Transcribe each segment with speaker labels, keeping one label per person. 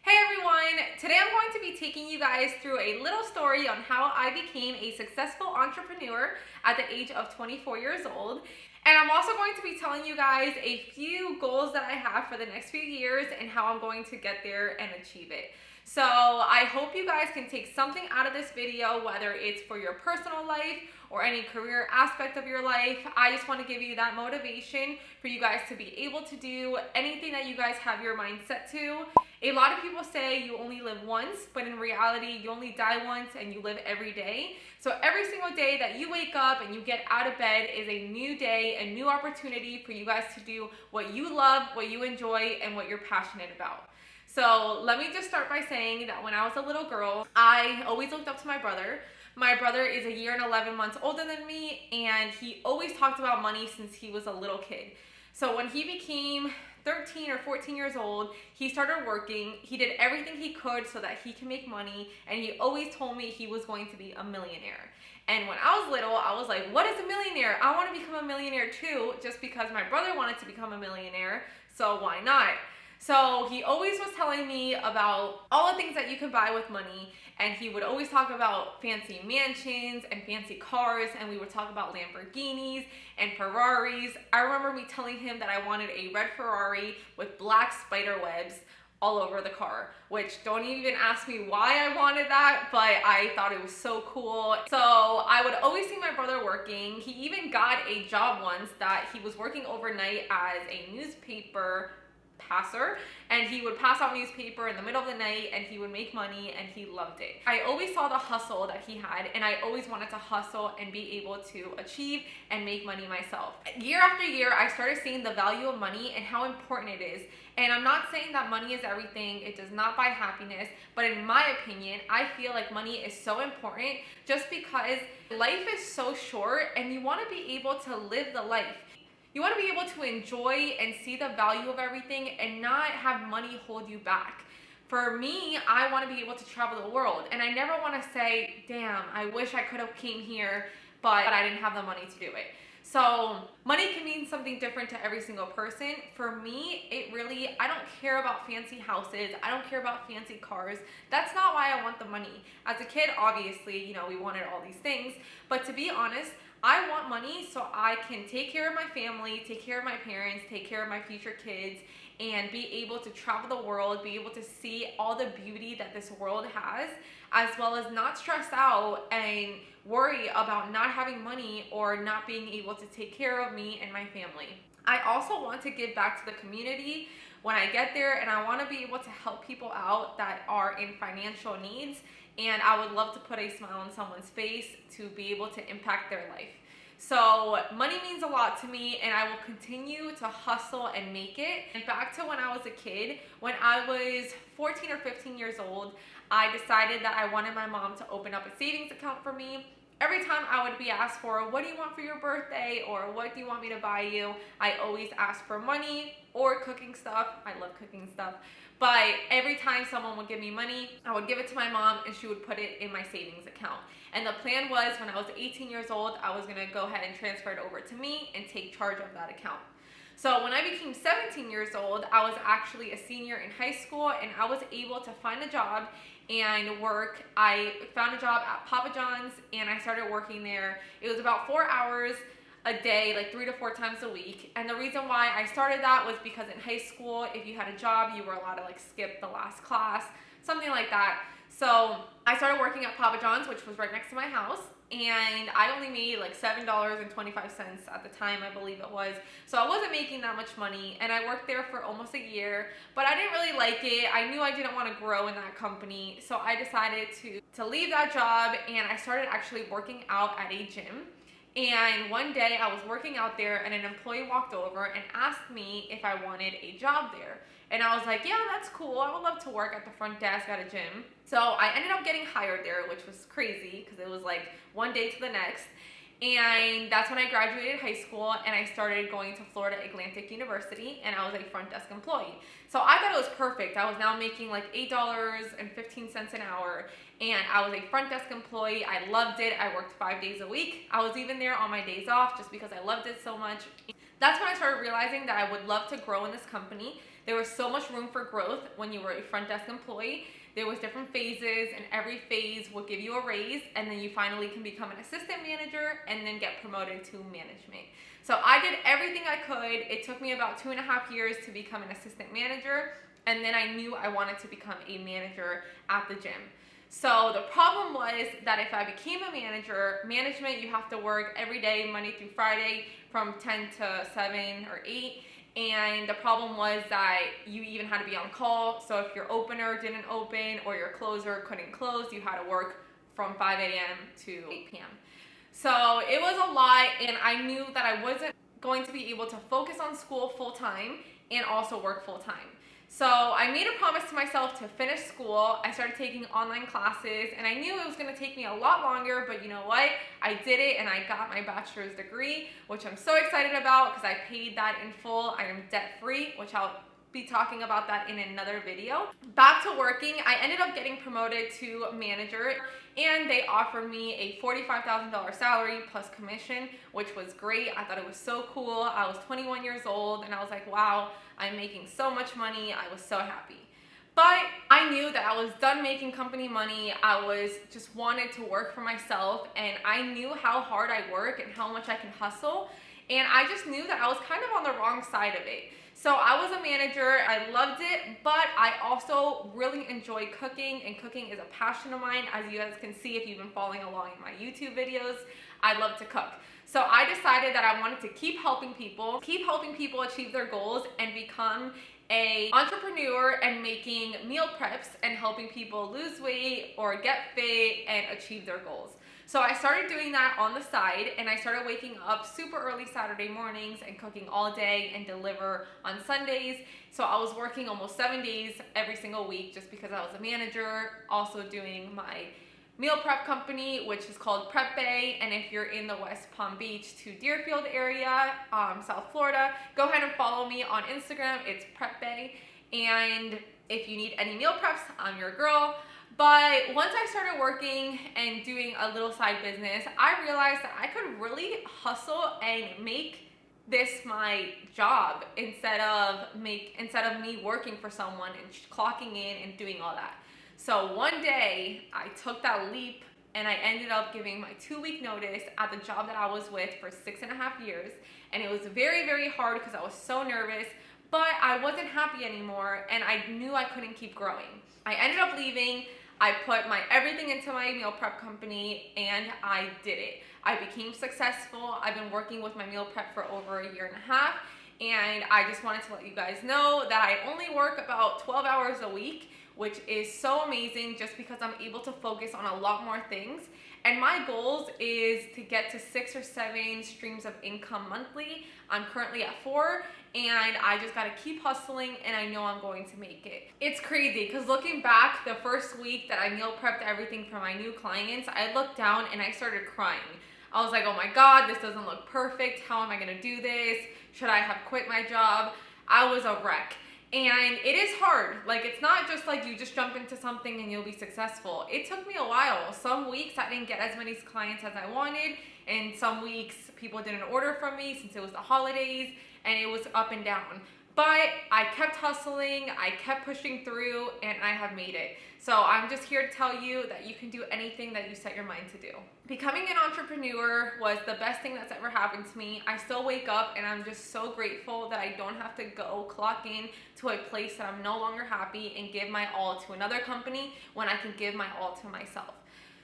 Speaker 1: Hey everyone! Today I'm going to be taking you guys through a little story on how I became a successful entrepreneur at the age of 24 years old. And I'm also going to be telling you guys a few goals that I have for the next few years and how I'm going to get there and achieve it. So I hope you guys can take something out of this video, whether it's for your personal life or any career aspect of your life. I just want to give you that motivation for you guys to be able to do anything that you guys have your mind set to. A lot of people say you only live once, but in reality, you only die once and you live every day. So every single day that you wake up and you get out of bed is a new day, a new opportunity for you guys to do what you love, what you enjoy, and what you're passionate about. So let me just start by saying that when I was a little girl, I always looked up to my brother. My brother is a year and 11 months older than me, and he always talked about money since he was a little kid. So when he became 13 or 14 years old, he started working. He did everything he could so that he can make money, and he always told me he was going to be a millionaire. And when I was little, I was like, what is a millionaire? I want to become a millionaire too, just because my brother wanted to become a millionaire, so why not? So he always was telling me about all the things that you can buy with money, and he would always talk about fancy mansions and fancy cars, and we would talk about Lamborghinis and Ferraris. I remember me telling him that I wanted a red Ferrari with black spider webs all over the car, which don't even ask me why I wanted that, but I thought it was so cool. So I would always see my brother working. He even got a job once that he was working overnight as a newspaper passer, and he would pass out newspaper in the middle of the night, and he would make money, and he loved it. I always saw the hustle that he had, and I always wanted to hustle and be able to achieve and make money myself. Year after year, I started seeing the value of money and how important it is. And I'm not saying that money is everything. It does not buy happiness, but in my opinion, I feel like money is so important just because life is so short, and you want to be able to live the life. You want to be able to enjoy and see the value of everything and not have money hold you back. For me, I want to be able to travel the world, and I never want to say, damn, I wish I could have came here, but I didn't have the money to do it. So money can mean something different to every single person. For me, I don't care about fancy houses. I don't care about fancy cars. That's not why I want the money. As a kid, obviously, we wanted all these things, but to be honest, I want money so I can take care of my family, take care of my parents, take care of my future kids, and be able to travel the world, be able to see all the beauty that this world has, as well as not stress out and worry about not having money or not being able to take care of me and my family. I also want to give back to the community when I get there, and I want to be able to help people out that are in financial needs, and I would love to put a smile on someone's face to be able to impact their life. So money means a lot to me, and I will continue to hustle and make it. And back to when I was a kid, when I was 14 or 15 years old, I decided that I wanted my mom to open up a savings account for me. Every time I would be asked for, what do you want for your birthday, or what do you want me to buy you, I always ask for money or cooking stuff. I love cooking stuff. But every time someone would give me money, I would give it to my mom, and she would put it in my savings account. And the plan was, when I was 18 years old, I was gonna go ahead and transfer it over to me and take charge of that account. So when I became 17 years old, I was actually a senior in high school, and I was able to find a job and work. I found a job at Papa John's, and I started working there. It was about 4 hours a day, like 3 to 4 times a week. And the reason why I started that was because in high school, if you had a job, you were allowed to skip the last class, something like that. So I started working at Papa John's, which was right next to my house, and I only made $7.25 at the time, I believe it was. So I wasn't making that much money, and I worked there for almost a year, but I didn't really like it. I knew I didn't want to grow in that company, so I decided to leave that job, and I started actually working out at a gym. And one day I was working out there, and an employee walked over and asked me if I wanted a job there. And I was like, yeah, that's cool. I would love to work at the front desk at a gym. So I ended up getting hired there, which was crazy because it was like one day to the next. And that's when I graduated high school, and I started going to Florida Atlantic University, and I was a front desk employee. So I thought it was perfect. I was now making like $8.15 an hour, and I was a front desk employee. I loved it. I worked 5 days a week. I was even there on my days off just because I loved it so much. That's when I started realizing that I would love to grow in this company. There was so much room for growth when you were a front desk employee. There was different phases, and every phase would give you a raise, and then you finally can become an assistant manager and then get promoted to management. So I did everything I could. It took me about 2.5 years to become an assistant manager, and then I knew I wanted to become a manager at the gym. So the problem was that if I became a manager, management, you have to work every day, Monday through Friday, from 10 to 7 or 8. And the problem was that you even had to be on call. So if your opener didn't open or your closer couldn't close, you had to work from 5 a.m. to 8 p.m. So it was a lot, and I knew that I wasn't going to be able to focus on school full time and also work full time. So I made a promise to myself to finish school. I started taking online classes, and I knew it was going to take me a lot longer, but you know what? I did it, and I got my bachelor's degree, which I'm so excited about because I paid that in full. I am debt-free, which I'll be talking about that in another video. Back to working, I ended up getting promoted to manager, and they offered me a $45,000 salary plus commission, which was great. I thought it was so cool. I was 21 years old, and I was like, wow, I'm making so much money. I was so happy. But I knew that I was done making company money. I was just wanted to work for myself, and I knew how hard I work and how much I can hustle. And I just knew that I was kind of on the wrong side of it. So I was a manager, I loved it, but I also really enjoy cooking, and cooking is a passion of mine. As you guys can see if you've been following along in my YouTube videos, I love to cook. So I decided that I wanted to keep helping people achieve their goals and become an entrepreneur and making meal preps and helping people lose weight or get fit and achieve their goals. So I started doing that on the side, and I started waking up super early Saturday mornings and cooking all day and deliver on Sundays. So I was working almost 7 days every single week just because I was a manager, also doing my meal prep company, which is called Prep Bay. And if you're in the West Palm Beach to Deerfield area, South Florida, go ahead and follow me on Instagram. It's Prep Bay. And if you need any meal preps, I'm your girl. But once I started working and doing a little side business, I realized that I could really hustle and make this my job instead of me working for someone and clocking in and doing all that. So one day I took that leap, and I ended up giving my 2-week notice at the job that I was with for 6.5 years. And it was very, very hard because I was so nervous, but I wasn't happy anymore, and I knew I couldn't keep growing. I ended up leaving. I put my everything into my meal prep company, and I did it. I became successful. I've been working with my meal prep for over 1.5 years, and I just wanted to let you guys know that I only work about 12 hours a week, which is so amazing just because I'm able to focus on a lot more things. And my goals is to get to 6 or 7 streams of income monthly. I'm currently at 4, and I just gotta keep hustling, and I know I'm going to make it. It's crazy because looking back, the first week that I meal prepped everything for my new clients, I looked down and I started crying. I was like, oh my God, this doesn't look perfect. How am I gonna do this? Should I have quit my job? I was a wreck. And it is hard. Like, it's not just like you just jump into something and you'll be successful. It took me a while. Some weeks I didn't get as many clients as I wanted, and some weeks people didn't order from me since it was the holidays, and it was up and down. But I kept hustling, I kept pushing through, and I have made it. So I'm just here to tell you that you can do anything that you set your mind to do. Becoming an entrepreneur was the best thing that's ever happened to me. I still wake up and I'm just so grateful that I don't have to go clock in to a place that I'm no longer happy and give my all to another company when I can give my all to myself.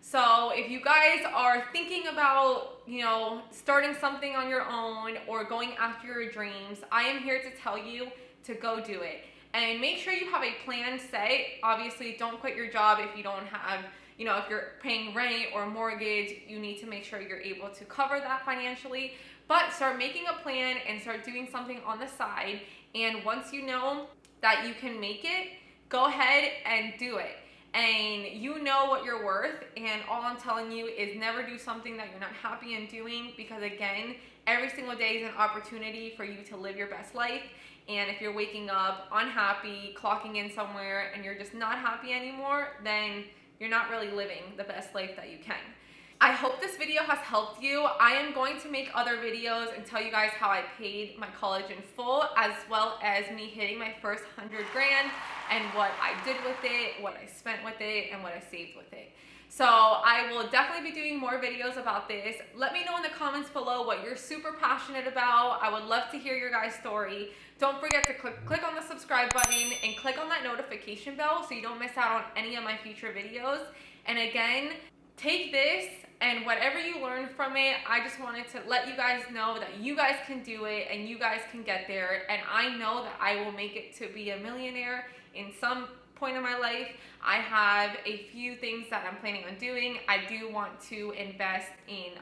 Speaker 1: So if you guys are thinking about, starting something on your own or going after your dreams, I am here to tell you to go do it. And make sure you have a plan set. Obviously, don't quit your job if you don't have, if you're paying rent or mortgage, you need to make sure you're able to cover that financially. But start making a plan and start doing something on the side. And once you know that you can make it, go ahead and do it. And you know what you're worth, and all I'm telling you is never do something that you're not happy in doing, because again, every single day is an opportunity for you to live your best life. And if you're waking up unhappy, clocking in somewhere, and you're just not happy anymore, then you're not really living the best life that you can. I hope this video has helped you. I am going to make other videos and tell you guys how I paid my college in full, as well as me hitting my first 100 grand and what I did with it, what I spent with it, and what I saved with it. So I will definitely be doing more videos about this. Let me know in the comments below what you're super passionate about. I would love to hear your guys' story. Don't forget to click on the subscribe button and click on that notification bell so you don't miss out on any of my future videos. And again, take this and whatever you learn from it, I just wanted to let you guys know that you guys can do it and you guys can get there. And I know that I will make it to be a millionaire in some point in my life. I have a few things that I'm planning on doing. I do want to invest in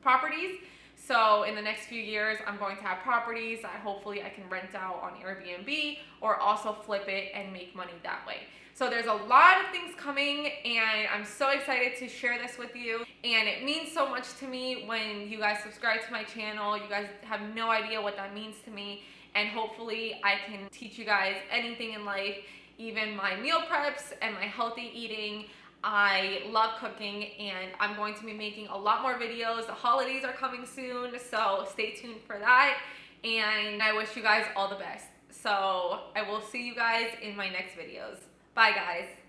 Speaker 1: properties. So in the next few years, I'm going to have properties that hopefully I can rent out on Airbnb or also flip it and make money that way. So there's a lot of things coming and I'm so excited to share this with you. And it means so much to me when you guys subscribe to my channel. You guys have no idea what that means to me. And hopefully I can teach you guys anything in life, even my meal preps and my healthy eating. I love cooking and I'm going to be making a lot more videos. The holidays are coming soon, so stay tuned for that. And I wish you guys all the best. So I will see you guys in my next videos. Bye guys.